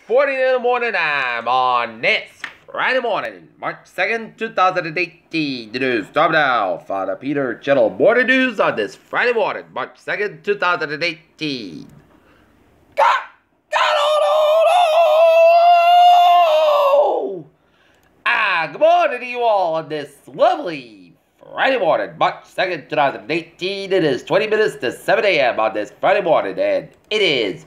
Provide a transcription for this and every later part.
6:40 in the morning time on this Friday morning, March 2nd, 2018. The news start now. Father Peter Channel Morning News on this Friday morning, March 2nd, 2018. Good morning to you all on this lovely Friday morning, March 2nd, 2018. It is 20 minutes to 7 a.m. on this Friday morning, and it is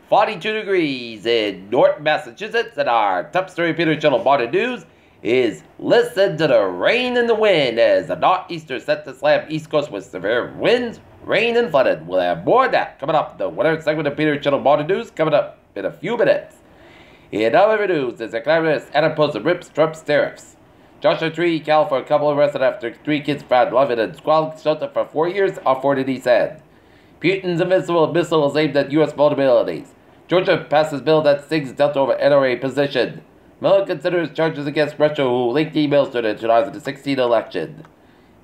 42 degrees in North Massachusetts, and our top story Peter Channel Morning News is listen to the rain and the wind as the northeaster set to slam East Coast with severe winds, rain, and flooding. We'll have more of that coming up. The winter segment of Peter Channel Morning News coming up in a few minutes. In other news, as economist Adam posted rips Trump's tariffs. Joshua Tree, California couple arrested after 3 kids found living in squalid shelter for 4 years off 40 he said. Putin's invincible missile is aimed at U.S. vulnerabilities. Georgia passes bill that stings Delta over NRA position. Miller considers charges against Russia who linked emails to the 2016 election.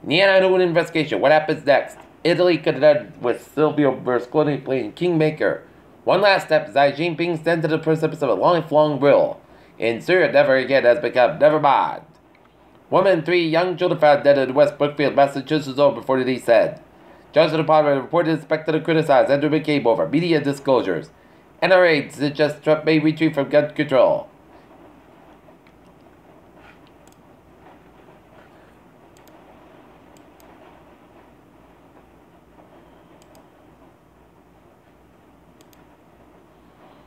Niana Noon investigation. What happens next? Italy contended with Silvio Berlusconi playing kingmaker. One last step, Xi Jinping stands to the precipice of a lifelong rule. In Syria, never again has become never mind. Woman and 3 young children found dead in West Brookfield, Massachusetts over 40 he said. Justice Department reported inspected to criticize Andrew McCabe over media disclosures. NRA suggests Trump may retreat from gun control.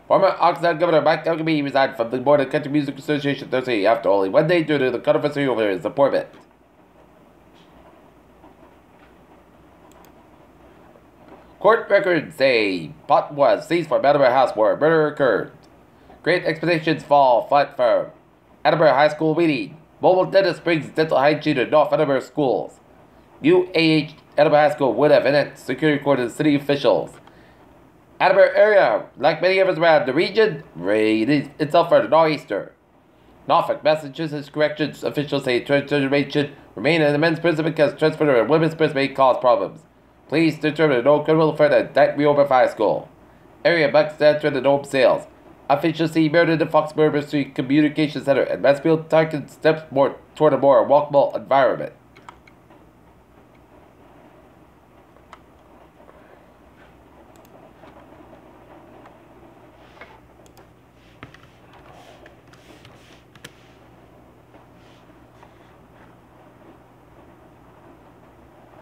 Former Oxnard Governor Mike Huckabee resigned from the board of Country Music Association Thursday after only 1 day due to the controversy over his appointment. Court records say pot was seized from Edinburgh House where a murder occurred. Great expectations fall flat for Edinburgh High School meeting. Mobile dentist brings dental hygiene to North Edinburgh schools. New Edinburgh High School would have enacted security court and city officials. Edinburgh area, like many others around the region, rated itself for the nor'easter. Norfolk, Massachusetts corrections officials say transgender should remain in the men's prison because transgender and women's prison may cause problems. Police determined no criminal threat at that reopened high school. Area bucks entered the home sales. Officials see murder in the Foxborough Street Communication Center and Mansfield taking steps more toward a more walkable environment.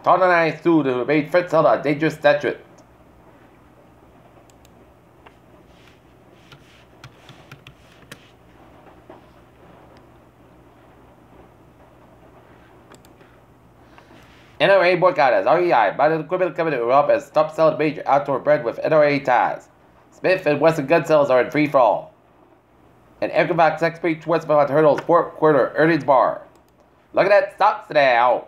Colonized student who made Fritz held a dangerous statue. NRA boycott as REI, Modern Equipment Company of Europe has stopped selling major outdoor brand with NRA ties. Smith and Wesson gun sales are in free fall. And Ecobox expert Westmount hurdles 4th quarter earnings bar. Look at that stocks today out.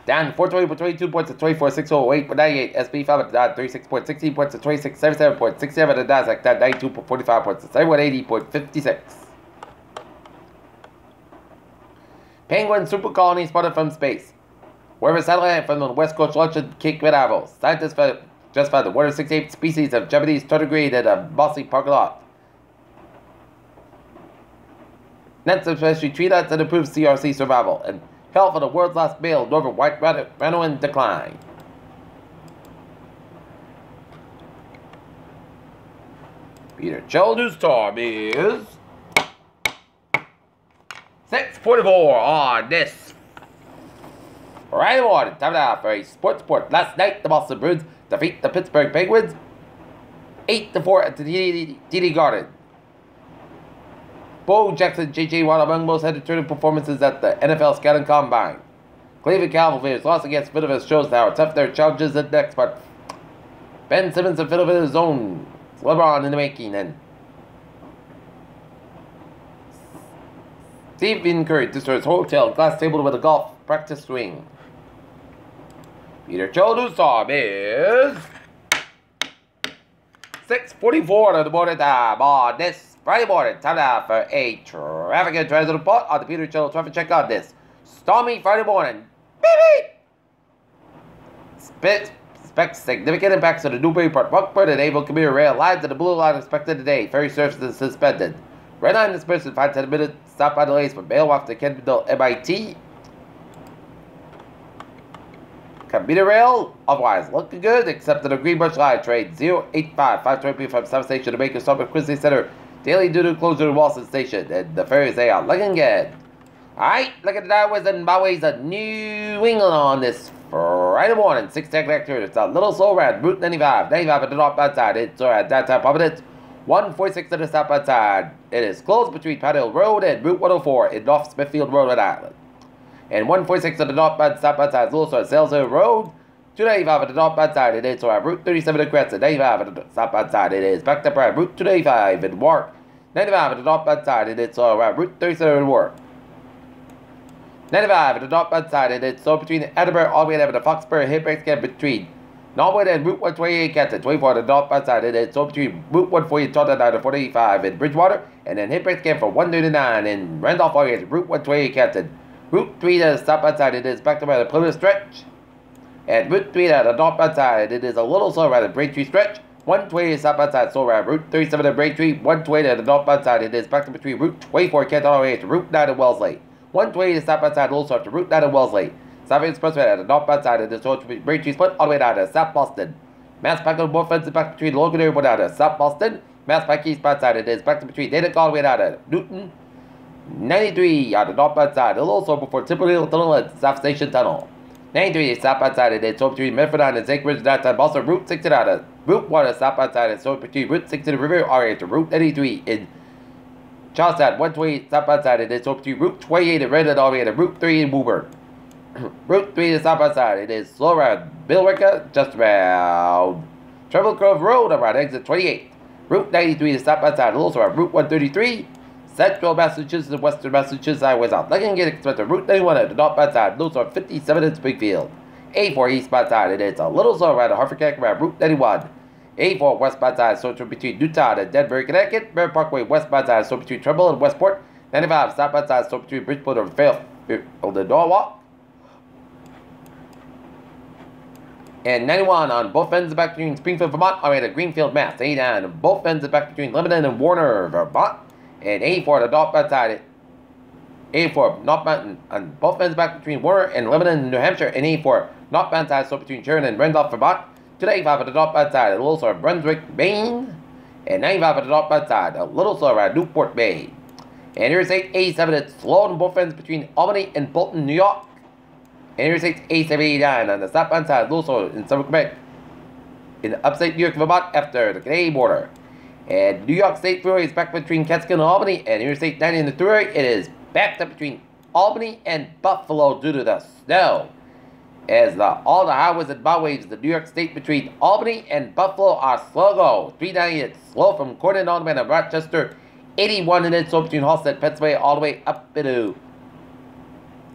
Down 420.22 points to 24,608.98. SP 5 down 36.16 points to 2677.67. And Nasdaq down 92.45 points to 7180.56. Penguin super colony spotted from space. Wherever satellite from the west coast launched Cape Canaveral. Scientists just found the 168 species of Japanese tardigrade at a mossy parking lot. Nets especially tree nuts and improves CRC survival. And health of the world's last male northern white rhino in decline. Peter Channel News time is 6:44 on this Friday morning. Time now for a sports report. Last night, the Boston Bruins defeat the Pittsburgh Penguins 8-4 at the TD Garden. Bo Jackson, J.J. Watt among most entertaining performances at the NFL Scouting Combine. Cleveland Cavaliers lost against Philadelphia shows how tough their challenges are next, but Ben Simmons and Philadelphia's own LeBron in the making, and Stephen Curry destroys hotel glass table with a golf practice swing. Peter Channel News time is 6:44 in the morning time on this Friday morning. Time now for a traffic and transit report on the Peter Channel Traffic Check on this stormy Friday morning. Beep beep! Expect significant impacts on the Newburyport, Rockport, and Avon commuter rail lines, and the blue line expected today. Ferry services suspended. Red line dispersed in 5 to 10 minutes. Stop by delays from Mailwalk to Kendall MIT. Commuter rail, otherwise looking good, except that the Greenbush line train 085 520 from South Station to make a stop at Quincy Center. Daily due to closure to Walson Station. And the ferries, they are looking good. Alright, look at the Highways and Byways of New England on this Friday morning. 6 connector. It's a little slow around Route 95. 95 at the northbound side. It's at that time, Providence. 146 at the southbound side. It is closed between Pat Hill Road and Route 104 in North Smithfield Road, Rhode Island. And 146 at the northbound southbound side is also at Sales Hill Road. 295 at the northbound side. It is on Route 37 at Crescent. 95 at the southbound side. It is back up around Route 295 in Wark. 95 at the northbound side. It is on Route 37 in Wark. 95 at the northbound side. And it's so between Edinburgh all the way down to Foxborough. Hit breaks again between Norwood and Route 128 Canton. 24 at the northbound side. And it's so between Route 140 Tottenham to 485 in Bridgewater. And then hit breaks again for 139 in Randolph all the way to Route 128 Canton. Route 3 at the southbound side. It is back to the Plymouth stretch. And Route 3 at the northbound side. It is a little slow around the Braintree stretch. 120 at the southbound side. So around Route 37 at Braintree. 120 at the northbound side. It is back to between Route 24 Canton all the way to Route 9 at Wellesley. 120 to southbound side, also up to Route 9 in Wellesley. Southern Expressway at the northbound side of the George Braintree split all the way down to South Boston. Mass back on both fences back between Logan and down to South Boston. Mass back eastbound side, it is back to between Natick all the way down to Newton. 93 on the northbound side, a little slow before Timberlake Tunnel and South Station Tunnel. 93 southbound side, it is so between Medford and St. Ridge that time. Also Route 6 down to Route 1 southbound side, and so between Route 6 to the river all the way to Route 93 in Charlestown. 120 southbound side, it is so between Route 28 in Redwood all the way to Route 3 in Woburn. Route 3 to southbound side, it is slow around Billerica, just around Treble Grove Road around exit 28. Route 93 to southbound side, also around Route 133. Central Massachusetts and Western Massachusetts highways out. Looking at expected Route 91 at the northbound side, those are 57 in Springfield. A4 eastbound side, it is a little slow around Hartford, Connecticut around Route 91. A4 westbound side, so between Newtown and Denver, Connecticut. Bear Parkway westbound side, so between Trumbull and Westport. 95 southbound side, so between Bridgeport and Fairfield on the Norwalk. And 91 on both ends back between Springfield, Vermont, all the way to Greenfield, Mass. 89 on both ends back between Lebanon and Warner, Vermont. And 84 the northbound side, 84 northbound on both ends back between Warner and Lebanon, New Hampshire. And 84 northbound side, so between Sharon and Randolph, Vermont. 285 at the northbound side, a little slow around Brunswick, Maine. And 95 at the northbound side, a little slow around Newport Bay. And Interstate 87, it's slow on both ends between Albany and Bolton, New York. And Interstate 8789 on the southbound side, a little slow in Southern Quebec. In upstate New York, Vermont, after the Canadian border. And New York State Freeway is back between Catskill and Albany. And Interstate 90 in the Thruway, it is backed up between Albany and Buffalo due to the snow. As all the highways and byways of the New York State between Albany and Buffalo are slow go. 390 it's slow from Corning all the way to Rochester. 81 and it's slow between Halstead, Pennsylvania, all the way up into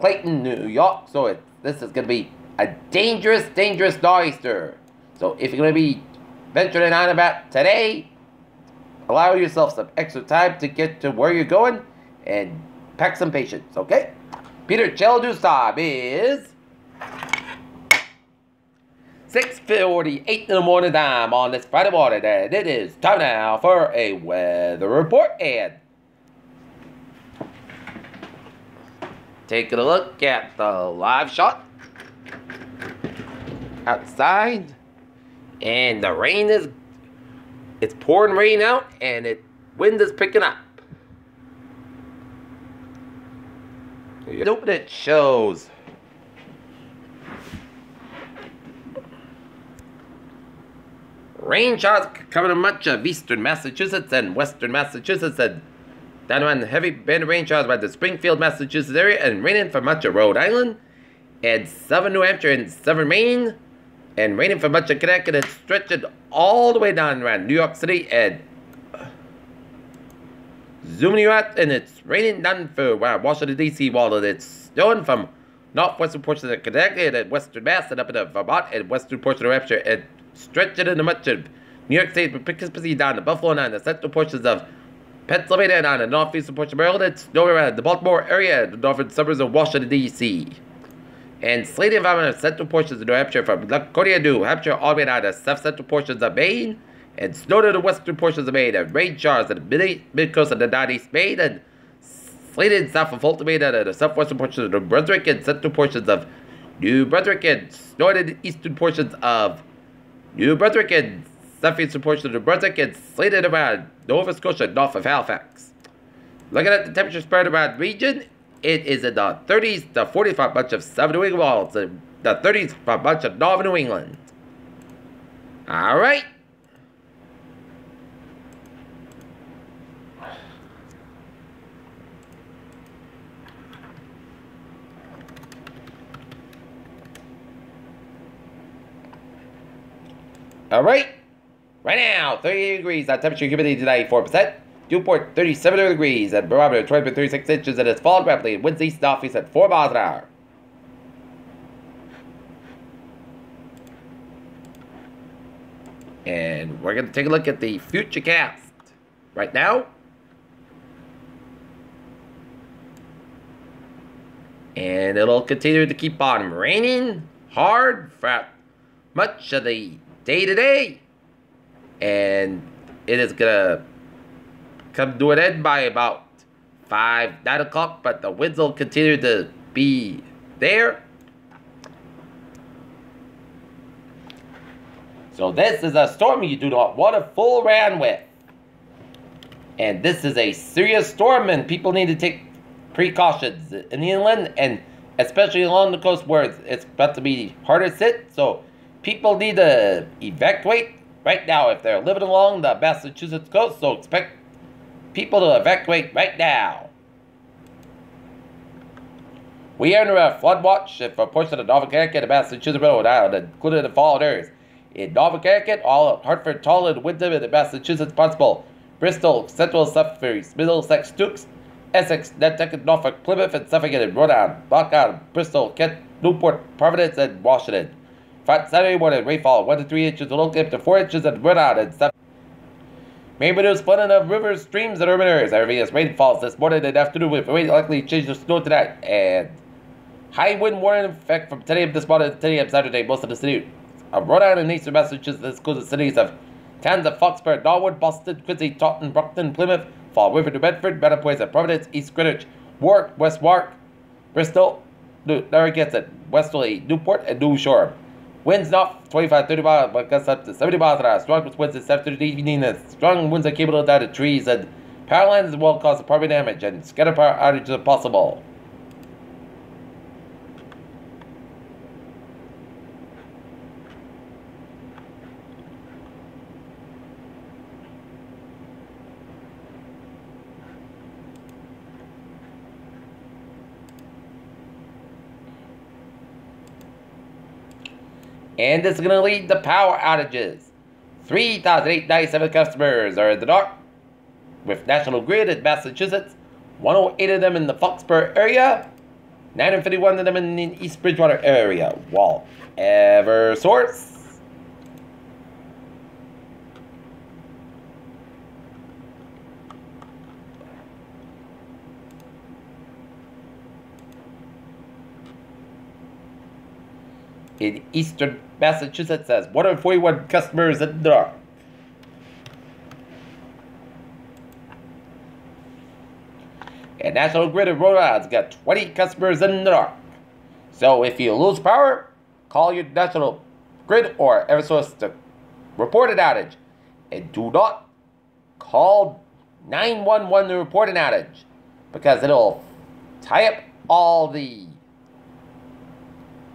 Clayton, New York. So this is going to be a dangerous nor'easter. So if you're going to be venturing on about today, allow yourself some extra time to get to where you're going and pack some patience, okay? Peter Cheldu's time is 6:48 in the morning time on this Friday morning, and it is time now for a weather report. And taking a look at the live shot outside, and the rain it's pouring rain out, and wind is picking up. Nope, it shows rain showers covering much of eastern Massachusetts and western Massachusetts, and down around the heavy band of rain showers by the Springfield, Massachusetts area, and raining for much of Rhode Island, and southern New Hampshire and southern Maine, and raining for much of Connecticut, and stretching all the way down around New York City, and zooming you out, and it's raining down for Washington, D.C., while it's snowing from northwestern portions of Connecticut and western Mass, and up into Vermont and western portion of New Hampshire, and stretching into much of New York State, particularly down to Buffalo and on the central portions of Pennsylvania and on the northeastern portion of Maryland. It's snowing around the Baltimore area and the northern suburbs of Washington, D.C. And slated environment of central portions of New Hampshire from Laconia, New Hampshire, all the way down to south-central portions of Maine, and snow to the western portions of Maine, and rain showers at the mid-coast of the northeast Maine, and slated south of Fulton, Maine, and the southwestern portions of New Brunswick, and central portions of New Brunswick, and snow in the eastern portions of New Brunswick, and southeastern portions of New Brunswick, and slated around Nova Scotia, north of Halifax. Looking at the temperature spread around the region, it is in the 30s to 45 much of southern New England, while it's in the 30s for much of northern New England. Alright. Alright. Right now, 38 degrees, temperature humidity today, 4%. Newport, 37 degrees, and barometer 20.36 inches, and it's falling rapidly, and winds east northeast at 4 miles an hour. And we're going to take a look at the future cast right now. And it'll continue to keep on raining hard for much of the day today. And it is going to come to an end by about 9 o'clock, but the winds will continue to be there. So this is a storm you do not want to fool around with. And this is a serious storm, and people need to take precautions in the inland, and especially along the coast where it's about to be harder hit. So people need to evacuate right now if they're living along the Massachusetts coast. So expect people to evacuate right now. We are under a flood watch for a portion of Norfolk, Connecticut, and Massachusetts, Rhode Island, including the following areas. In Norfolk, Connecticut, all of Hartford, Tolland, Wyndham, and Massachusetts, Barnstable, Bristol, Central, Suffolk, Middlesex, Stooks, Essex, Nantucket, Norfolk, Plymouth, and Suffolk, and Rhode Island, Rock Island, Bristol, Kent, Newport, Providence, and Washington. Friday, Saturday morning, rainfall 1 to 3 inches, local up to 4 inches, and Rhode Island, and Suffolk. May produce flooding of rivers, streams, and urban areas. Every as rainfalls this morning and afternoon with rain likely to change to snow tonight. And high wind warning in effect from 10 a.m. this morning to 10 a.m. Saturday. Most of the city of Rhode Island and eastern Massachusetts includes the cities of towns of Foxborough, Norwood, Boston, Quincy, Taunton, Brockton, Plymouth, Fall River, New Bedford, Mattapoisett, Providence, East Greenwich, Warwick, West Warwick, Bristol, Narragansett, Westerly, Newport, and New Shore. Winds north 25-30 miles, but gusts up to 70 miles an hour. Strong winds at 7 to the evening, and strong winds are capable of down to trees, and power lines will cause property damage, and scatter power outages are possible. And this is going to lead to power outages. 3,897 customers are in the dark with National Grid in Massachusetts. 108 of them in the Foxborough area. 951 of them in the East Bridgewater area. While Eversource in eastern Massachusetts has 141 customers in the dark. And National Grid in Rhode Island's got 20 customers in the dark. So if you lose power, call your National Grid or Eversource to report an outage. And do not call 911 to report an outage, because it'll tie up all the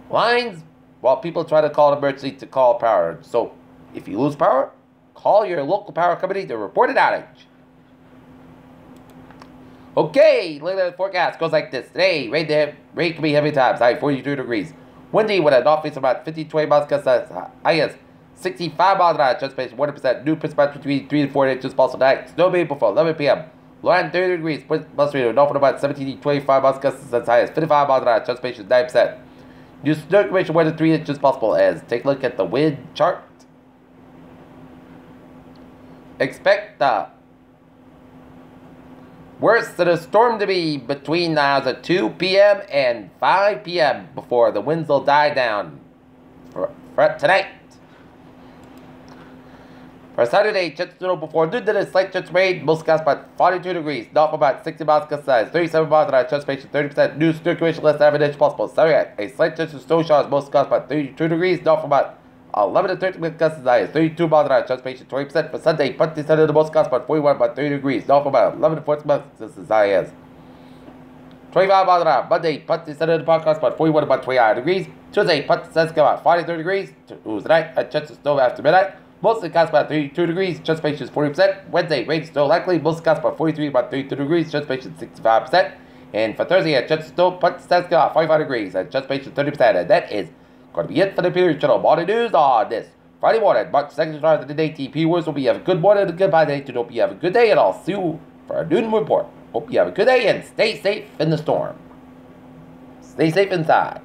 lines while people try to call an emergency to call power. So if you lose power, call your local power company to report an outage. Okay, look at the forecast. Goes like this. Today, rain can be heavy times, high 42 degrees. Windy with a northeast about 50-20 miles, gusts high as 65 miles an hour, transpiration 100%, new precipitation between 3 and 4 inches, possible tonight. Snow may before 11 p.m. Low end 30 degrees, plus radio, north about 17 to 25 miles, gusts as high as 55 miles an hour, transpiration 9%. New snow accumulation 1 to 3 inches possible. As take a look at the wind chart. Expect Worse than a storm to be between the hours of 2 p.m. and 5 p.m. before the winds will die down for tonight. For Saturday, chance of snow before noon, then a slight chance of rain, most gusts about 42 degrees, not for about 60 miles gust size, 37 miles an hour, transpiration 30%, new circulation less than average inch possible. Saturday, a slight chance of snow showers, most gusts about 32 degrees, not for about 11 to 13 gust size, 32 miles an hour, transpiration 20%. For Sunday, Punty Sunday, the most gusts about 41, about 30 degrees, not for about 11 to 14 miles gust size. 25 miles an hour. Monday, Punty Sunday, the podcast about 41, about 29 degrees. Tuesday, Punty Sunday, about 43 degrees. Tuesday, a chance of snow after midnight. Mostly gusts about 32 degrees, transpiration is 40%. Wednesday, rain still likely, mostly gusts about 43, about 32 degrees, transpiration 65%. And for Thursday, a chance of snow, Punty Sunday, about 45 degrees, and transpiration 30%. And that is going to be it for the Period Channel Morning News on this Friday morning, March 2nd, 2018. Words will be have a good morning and a goodbye day. To hope you have a good day, and I'll see you for a noon report. Hope you have a good day and stay safe in the storm. Stay safe inside.